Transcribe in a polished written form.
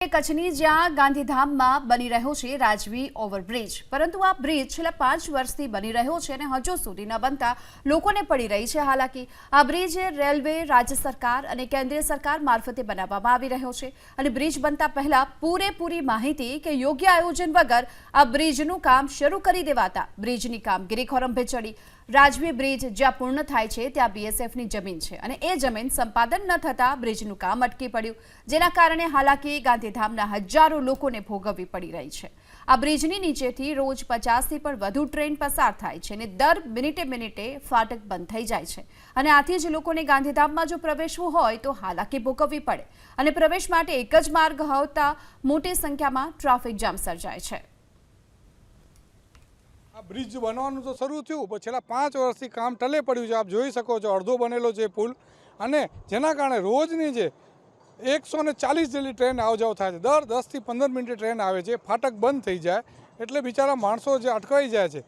કચ્છની જ્યાં ગાંધીધામમાં બની રહ્યો છે રાજવી ઓવરબ્રિજ, પરંતુ આ બ્રિજ છેલ્લા 5 વર્ષથી બની રહ્યો છે અને હજુ સુધી ન બનતા લોકોને પડી રહી છે હાલાકી। આ બ્રિજ રેલવે, રાજ્ય સરકાર અને કેન્દ્રીય સરકાર મારફતે બનાવવામાં આવી રહ્યો છે અને બ્રિજ બનતા પહેલા પૂરેપૂરી માહિતી કે યોગ્ય આયોજન વગર આ બ્રિજનું કામ શરૂ કરી દેવાતા બ્રિજની કામગીરી ખોરંભે ચડી। રાજવી બ્રિજ જ્યાં પૂર્ણ થાય છે ત્યાં બીએસએફની જમીન છે અને એ જમીન સંપાદન ન થતા બ્રિજનું કામ અટકી પડ્યું, જેના કારણે હાલાકી ગાંધીધામના હજારો લોકોને ભોગવવી પડી રહી છે। આ બ્રિજની નીચેથી રોજ 50થી પણ વધુ ટ્રેન પસાર થાય છે અને દર મિનિટે ફાટક બંધ થઈ જાય છે અને આથી જ લોકોને ગાંધીધામમાં જો પ્રવેશવું હોય તો હાલાકી ભોગવવી પડે અને પ્રવેશ માટે એક જ માર્ગ હોતા મોટી સંખ્યામાં ટ્રાફિક જામ સર્જાય છે। આ બ્રિજ બનવાનું તો શરૂ થયું પણ છેલ્લા 5 વર્ષથી કામ ટલે પડ્યું છે। આપ જોઈ શકો છો અડધો બનેલો છે પુલ, અને જેના કારણે રોજની જે 140 જેટલી ટ્રેન આવજાવ થાય છે। દર 10થી 15 મિનિટે ટ્રેન આવે છે, ફાટક બંધ થઈ જાય એટલે બિચારા માણસો જે અટકાઈ જાય છે।